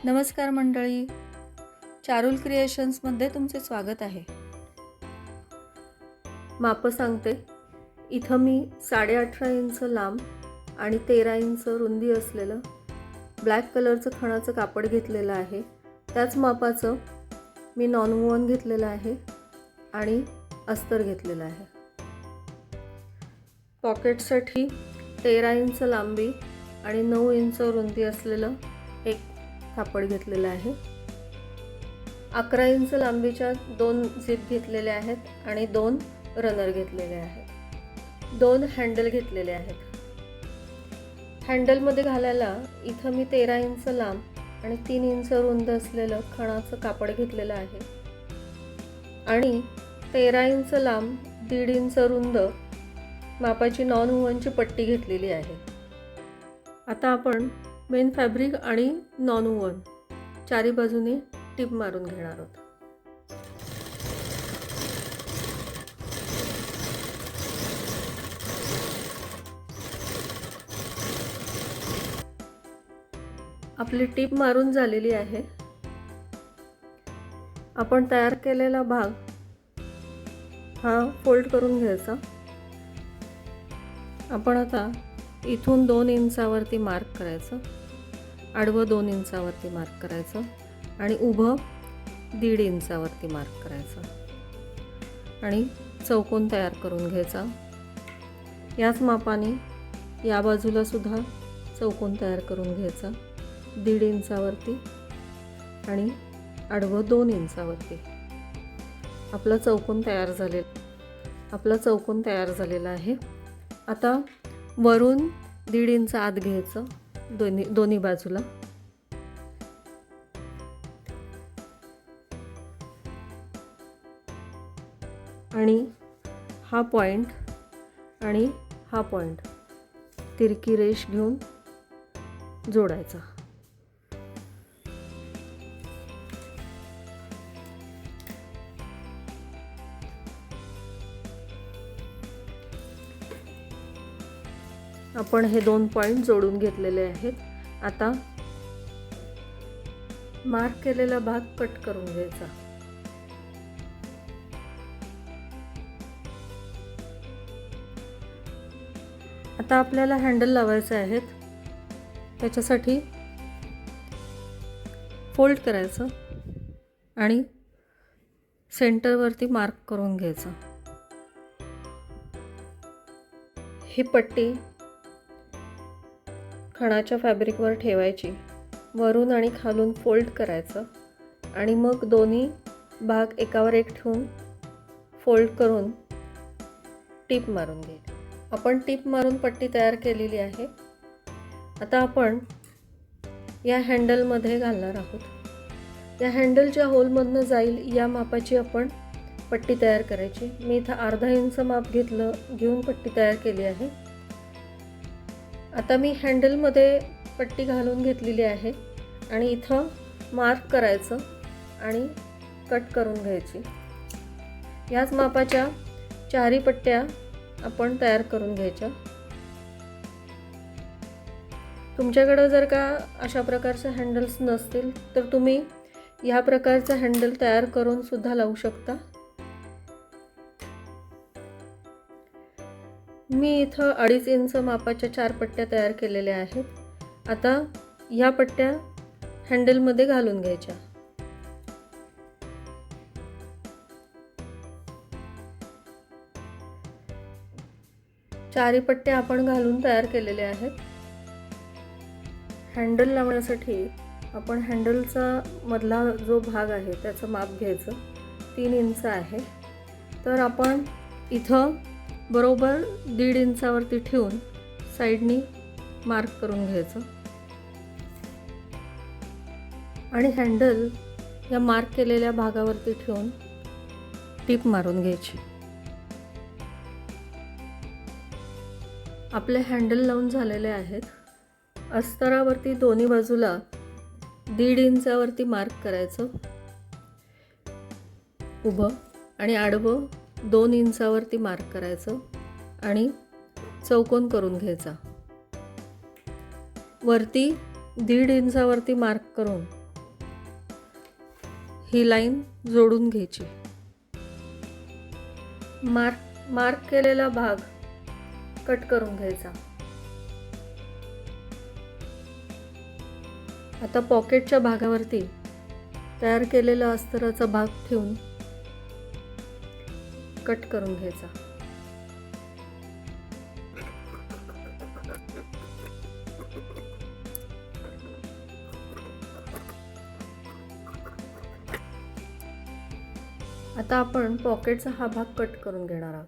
नमस्कार मंडळी, चारुल क्रिएशन्समध्ये तुमचे स्वागत आहे. माप सांगते. इथं मी 18.5 इंच लांब आणि 13 इंच रुंदी असलेलं ब्लॅक कलरचं खणाचं कापड घेतलेलं आहे. त्याच मापाचं मी नॉनवोवन घेतलेलं आहे आणि अस्तर घेतलेलं आहे. पॉकेटसाठी 13 इंच लांबी आणि 9 इंच रुंदी असलेलं एक कापड घेतलेलं आहे. 11 इंच लांबीच्या 2 झिप घेतलेल्या आहेत आणि 2 रनर घेतलेले आहेत. 2 हँडल घेतलेले आहेत. हँडलमध्ये घालायला इथं मी 13 इंच लांब आणि 3 इंच रुंद असलेलं खणाचं कापड घेतलेलं आहे आणि 13 इंच लांब 1.5 इंच रुंद मापाची नॉन वुवनची पट्टी घेतलेली आहे. आता आपण मेन फॅब्रिक आणि नॉन वुवन चारी बाजूने टिप मारून घेणार आहोत. आपली टिप मारून झालेली आहे. आपण तयार केलेला भाग हा फोल्ड करून घ्यायचा. आपण आता इथून 2 इंचावरती मार्क करायचं, आडवं 2 इंचावरती मार्क करायचं आणि उभं 1.5 इंचावरती मार्क करायचं आणि चौकोन तयार करून घ्यायचा. याच मापाने या बाजूला सुद्धा चौकोन तयार करून घ्यायचा 1.5 इंचावरती आणि आडवं 2 इंचावरती. आपला चौकोन तयार झालेला आहे. आता वरून 1.5 इंच आत घ्यायचं दोन्ही बाजूला. आणि हा पॉइंट आणि हा पॉइंट तिरकी रेष घेऊन जोडायचा. आपण हे 2 पॉइंट जोडून घेतलेले आहेत. आता मार्क केलेला भाग कट करून घ्यायचा. आता आपल्याला हँडल लावायचे आहेत. त्याच्यासाठी फोल्ड करायचं आणि सेंटरवरती मार्क करून घ्यायचं. ही पट्टी खणाच्या फॅब्रिकवर ठेवायची. वरून आणि खालून फोल्ड करायचं आणि मग दोन्ही भाग एकावर एक ठेवून फोल्ड करून टिप मारून घ्यायची. आपण टिप मारून पट्टी तयार केलेली आहे. आता आपण या हँडलमध्ये घालणार आहोत. या हँडलच्या होलमधनं जाईल या मापाची आपण पट्टी तयार करायची. मी इथं 1/2 इंच माप घेऊन पट्टी तयार केली आहे. आता मी हँडलमध्ये पट्टी घालून घेतलेली आहे आणि इथं मार्क करायचं आणि कट करून घ्यायची. याच मापाच्या 4 पट्ट्या आपण तयार करून घ्यायच्या. तुमच्याकडे जर का अशा प्रकारचे हँडल्स नसतील तर तुम्ही ह्या प्रकारचं हँडल तयार करून सुद्धा लावू शकता. मी इथं 2.5 इंच मापाच्या 4 पट्ट्या तयार केलेल्या आहेत. आता ह्या पट्ट्या हँडलमध्ये घालून घ्यायच्या. चारी पट्ट्या आपण घालून तयार केलेल्या आहेत. हँडल लावण्यासाठी आपण हँडलचा मधला जो भाग आहे त्याचं माप घ्यायचं. 3 इंच आहे. तर आपण इथं बरोबर 1.5 इंचावरती ठेवून साईडनी मार्क करून घ्यायचं आणि हँडल या मार्क केलेल्या भागावरती ठेवून टिप मारून घ्यायची. आपले हँडल लावून झालेले आहेत. अस्तरावरती दोन्ही बाजूला 1.5 इंचावरती मार्क करायचं उभं आणि आडवं 2 इंचावरती मार्क करायचं आणि चौकोन करून घ्यायचा. वरती 1.5 इंचावरती मार्क करून ही लाईन जोडून घ्यायची. मार्क केलेला भाग कट करून घ्यायचा. आता पॉकेटच्या भागावरती तयार केलेला अस्तराचा भाग ठेवून कट करून घ्यायचा. आता आपण पॉकेटचा हा भाग कट करून घेणार आहोत.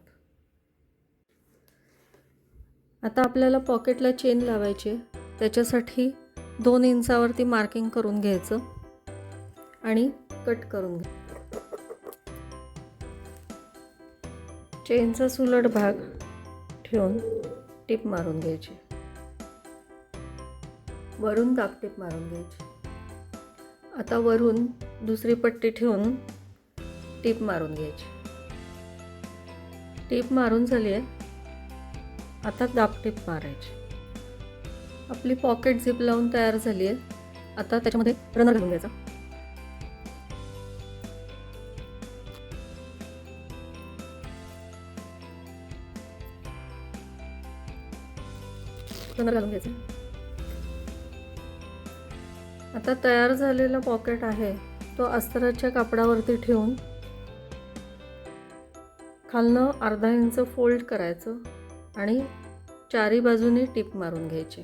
आता आपल्याला पॉकेटला चेन लावायची. त्याच्यासाठी 2 इंचावरती मार्किंग करून घ्यायचं आणि कट करून घ्यायचं. चेनचा सुलट भाग ठेवून टिप मारून घ्यायची. वरून दाब टिप मारून घ्यायची. आता वरून दुसरी पट्टी ठेवून टिप मारून घ्यायची. टिप मारून झाली आहे. आता दाब टिप मारायची. आपली पॉकेट झिप लावून तयार झाली आहे. आता त्याच्यामध्ये रनर घालून घ्यायचा. रनर घालून घ्यायचा. आता तयार झालेला पॉकेट आहे तो अस्तराच्या कापडावरती ठेवून खालनं अर्धा इंच फोल्ड करायचं आणि चारी बाजूने टिप मारून घ्यायची.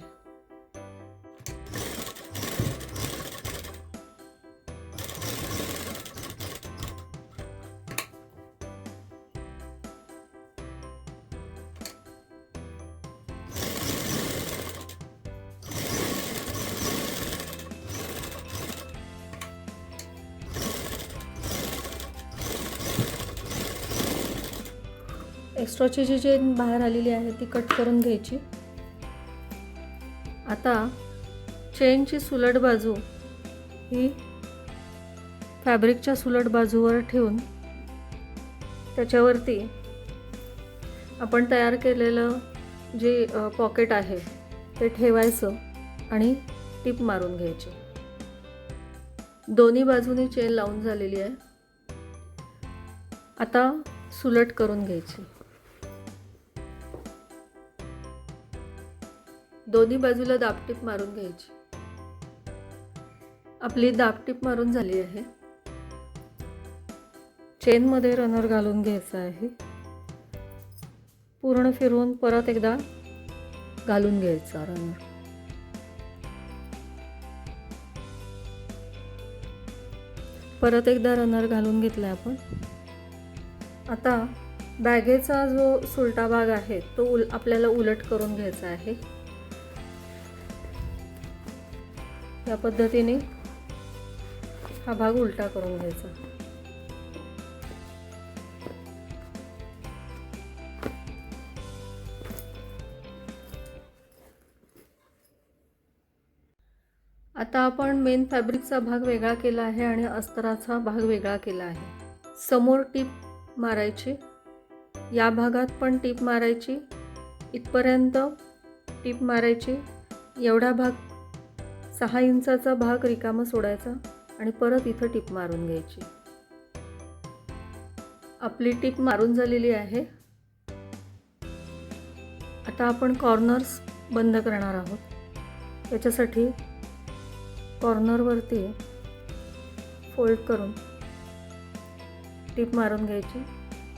एक्स्ट्राची जी चेन बाहेर आलेली आहे ती कट करून घ्यायची. आता चेनची सुलट बाजू ही फॅब्रिकच्या सुलट बाजूवर ठेवून त्याच्यावरती आपण तयार केलेलं जे पॉकेट आहे ते ठेवायचं आणि टिप मारून घ्यायची. दोन्ही बाजूने चेन लावून झालेली आहे. आता सुलट करून घ्यायची. दोन्ही बाजूला दाबटीप मारून घ्यायची. आपली दाबटीप मारून झाली आहे. चेनमध्ये रनर घालून घ्यायचा आहे. पूर्ण फिरवून परत एकदा घालून घ्यायचा रनर. परत एकदा रनर घालून घेतला आपण. आता बॅगेचा जो सुलटा भाग आहे तो आपल्याला उलट करून घ्यायचा आहे. या पद्धतीने हा भाग उलटा करून घ्यायचा. आता आपण मेन फॅब्रिकचा भाग वेगळा केला आहे आणि अस्तराचा भाग वेगळा केला आहे. समोर टीप मारायची. या भागात पण टीप मारायची. इथपर्यंत टीप मारायची. एवढा भाग 6 इंचाचा भाग रिकामा सोडायचा आणि परत इथं टीप मारून घ्यायची. आपली टीप मारून झालेली आहे. आता आपण कॉर्नर्स बंद करणार आहोत. त्याच्यासाठी कॉर्नरवरती फोल्ड करून टीप मारून घ्यायची.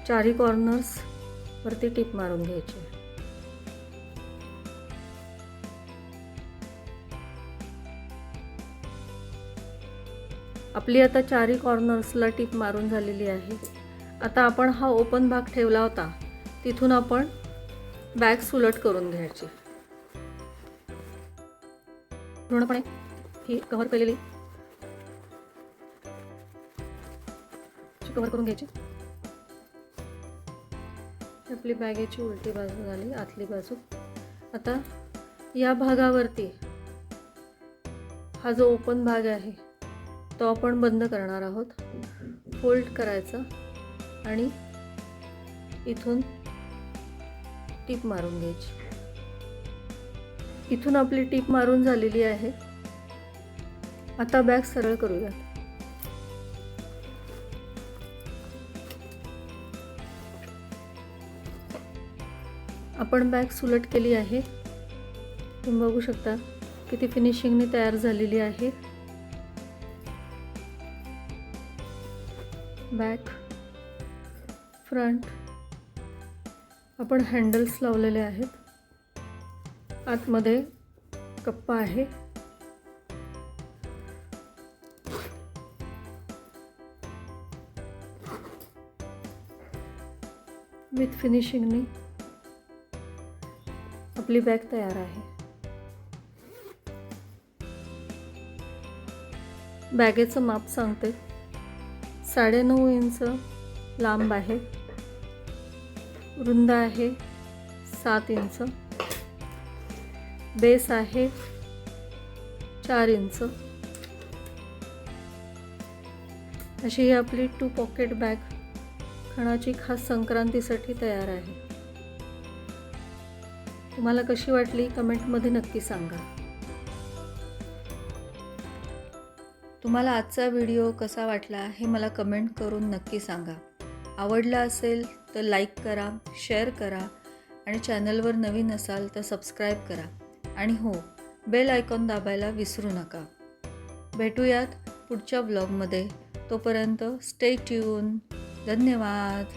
चारी कॉर्नर्स वरती टीप मारून घ्यायची. आपली आता चारी कॉर्नर्सला टीप मारून झालेली आहे. आता आपण हा ओपन भाग ठेवला होता तिथून आपण बॅग सुलट करून घ्यायची. पूर्णपणे ही कव्हर केलेली कव्हर करून घ्यायची. आपली बॅगेची उलटी बाजू झाली, आतली बाजू. आता या भागावरती हा जो ओपन भाग आहे तो आपण बंद करणार आहोत. फोल्ड करायचा आणि इथून टीप मारून घ्यायची. इथून आपली टीप मारून झालेली आहे. आता बॅग सरळ करूया. आपण बॅग सुलट केली आहे. तुम्ही बघू शकता किती फिनिशिंगने तयार झालेली आहे. बॅक, फ्रंट आपण हँडल्स लावलेले आहेत. आतमध्ये कप्पा आहे. विथ फिनिशिंगनी आपली बॅग तयार आहे. बॅगेचं माप सांगते. 9.5 इंच लांब आहे, रुंद आहे 7 इंच, बेस आहे 4 इंच. अशी ही आपली 2 पॉकेट बॅग खणाची खास संक्रांतीसाठी तयार आहे. तुम्हाला कशी वाटली कमेंटमध्ये नक्की सांगा. तुम्हाला आजचा व्हिडिओ कसा वाटला हे मला कमेंट करून नक्की सांगा. आवडला असेल तर लाईक करा, शेअर करा आणि चॅनलवर नवीन असाल तर सबस्क्राईब करा. आणि हो, बेल आयकॉन दाबायला विसरू नका. भेटूयात पुढच्या व्लॉगमध्ये. तोपर्यंत स्टे ट्यून. धन्यवाद.